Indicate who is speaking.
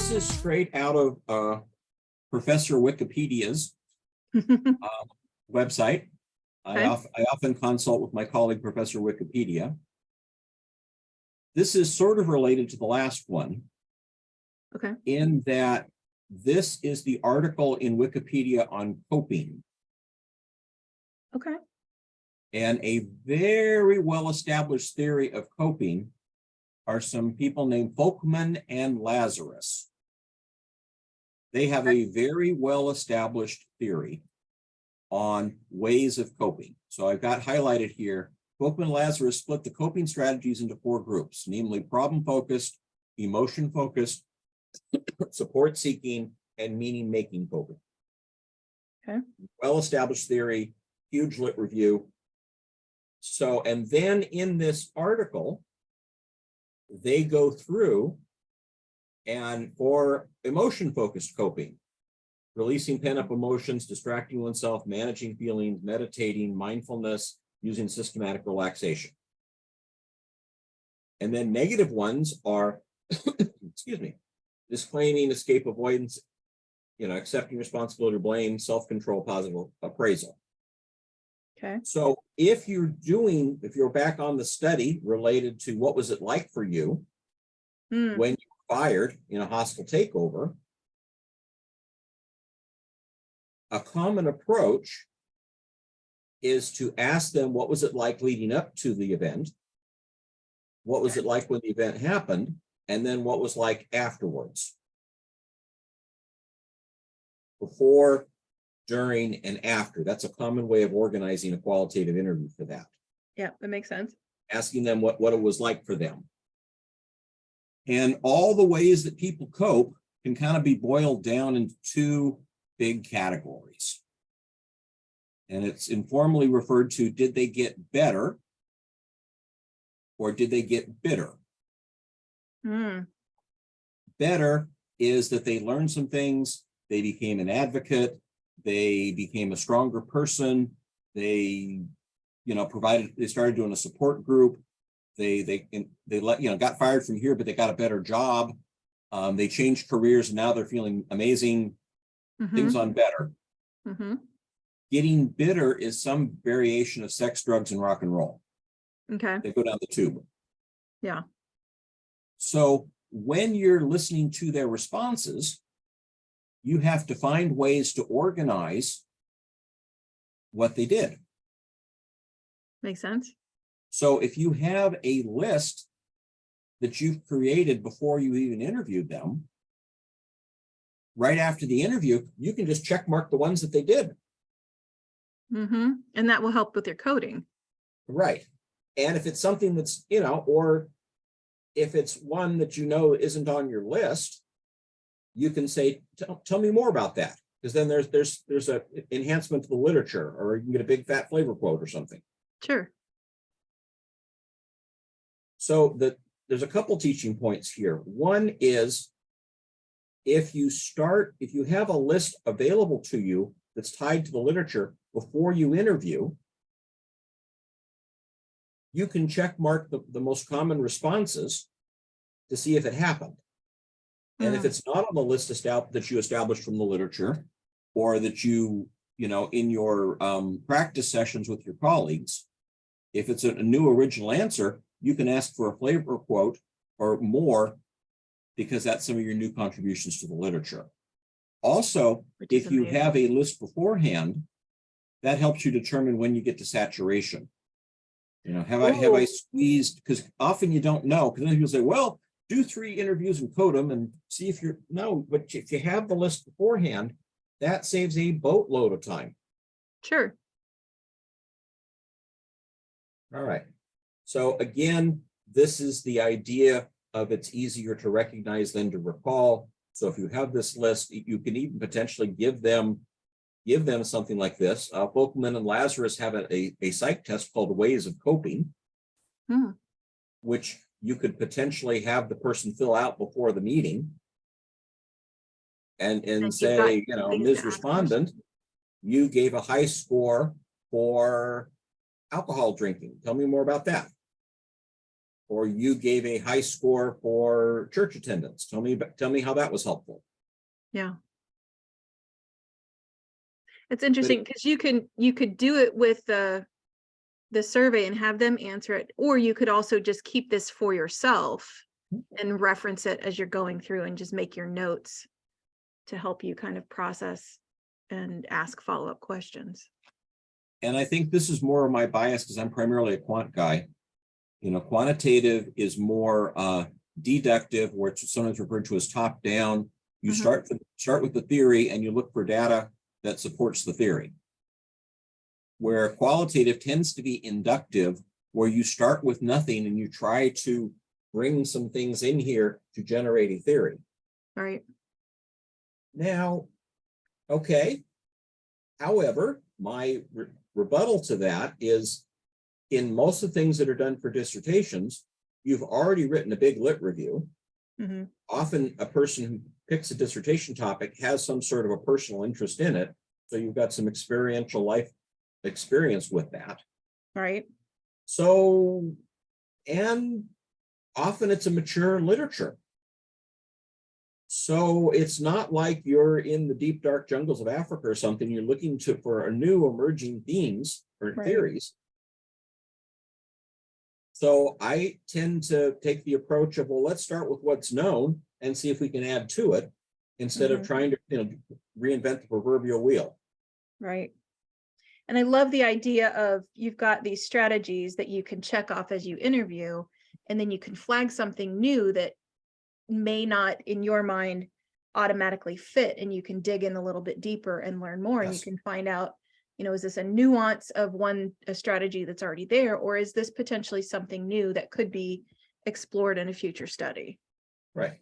Speaker 1: this is straight out of Professor Wikipedia's website.
Speaker 2: Okay.
Speaker 1: I often consult with my colleague, Professor Wikipedia. This is sort of related to the last one.
Speaker 2: Okay.
Speaker 1: In that this is the article in Wikipedia on coping.
Speaker 2: Okay.
Speaker 1: And a very well-established theory of coping are some people named Folkman and Lazarus. They have a very well-established theory on ways of coping. So I've got highlighted here, Folkman and Lazarus split the coping strategies into 4 groups, namely problem-focused, emotion-focused, support-seeking, and meaning-making coping.
Speaker 2: Okay.
Speaker 1: Well-established theory, huge lit review. So, and then in this article, they go through and for emotion-focused coping, releasing pent-up emotions, distracting oneself, managing feelings, meditating, mindfulness, using systematic relaxation. And then negative ones are, excuse me, disclaiming, escape avoidance, accepting responsibility or blame, self-control, positive appraisal.
Speaker 2: Okay.
Speaker 1: So if you're back on the study related to what was it like for you when you were fired in a hostile takeover, a common approach is to ask them what was it like leading up to the event, what was it like when the event happened, and then what was like afterwards. Before, during, and after. That's a common way of organizing a qualitative interview for that.
Speaker 2: Yeah, that makes sense.
Speaker 1: Asking them what it was like for them. And all the ways that people cope can kind of be boiled down into 2 big categories. And it's informally referred to, did they get better or did they get bitter? Better is that they learned some things, they became an advocate, they became a stronger person, they started doing a support group, they got fired from here, but they got a better job, they changed careers and now they're feeling amazing. Things on better. Getting bitter is some variation of sex, drugs, and rock and roll.
Speaker 2: Okay.
Speaker 1: They go down the tube.
Speaker 2: Yeah.
Speaker 1: So when you're listening to their responses, you have to find ways to organize what they did.
Speaker 2: Makes sense.
Speaker 1: So if you have a list that you've created before you even interviewed them, right after the interview, you can just check mark the ones that they did.
Speaker 2: And that will help with your coding.
Speaker 1: Right. And if it's something that's, or if it's one that isn't on your list, you can say, tell me more about that. Because then there's an enhancement to the literature, or you can get a big fat flavor quote or something.
Speaker 2: Sure.
Speaker 1: So there's a couple teaching points here. One is, if you have a list available to you that's tied to the literature before you interview, you can check mark the most common responses to see if it happened. And if it's not on the list that you established from the literature, or that in your practice sessions with your colleagues, if it's a new original answer, you can ask for a flavor quote or more, because that's some of your new contributions to the literature. Also, if you have a list beforehand, that helps you determine when you get to saturation. Have I squeezed? Because often you don't know, because then people say, well, do 3 interviews and code them and see if but if you have the list beforehand, that saves a boatload of time.
Speaker 2: Sure.
Speaker 1: All right. So again, this is the idea of it's easier to recognize than to recall. So if you have this list, you can even potentially give them something like this. Folkman and Lazarus have a psych test called Ways of Coping, which you could potentially have the person fill out before the meeting and say, Ms. Respondent, you gave a high score for alcohol drinking. Tell me more about that. or you gave a high score for church attendance. Tell me how that was helpful.
Speaker 2: Yeah. It's interesting because you could do it with the survey and have them answer it, or you could also just keep this for yourself and reference it as you're going through and just make your notes to help you kind of process and ask follow-up questions.
Speaker 1: And I think this is more of my bias because I'm primarily a quant guy. You know, quantitative is more deductive, where it's sometimes referred to as top down. You start with the theory and you look for data that supports the theory. Where qualitative tends to be inductive, where you start with nothing and you try to bring some things in here to generate a theory.
Speaker 2: Right.
Speaker 1: Now, okay. However, my rebuttal to that is, in most of the things that are done for dissertations, you've already written a big lit review. Often a person who picks a dissertation topic has some sort of a personal interest in it. So you've got some experiential life experience with that.
Speaker 2: Right.
Speaker 1: So, and often it's a mature literature. So it's not like you're in the deep, dark jungles of Africa or something. You're looking for a new emerging themes or theories. So I tend to take the approach of, well, let's start with what's known and see if we can add to it instead of trying to, reinvent the proverbial wheel.
Speaker 2: Right. And I love the idea of you've got these strategies that you can check off as you interview, and then you can flag something new that may not, in your mind, automatically fit, and you can dig in a little bit deeper and learn more. And you can find out, is this a nuance of a strategy that's already there, or is this potentially something new that could be explored in a future study?
Speaker 1: Right.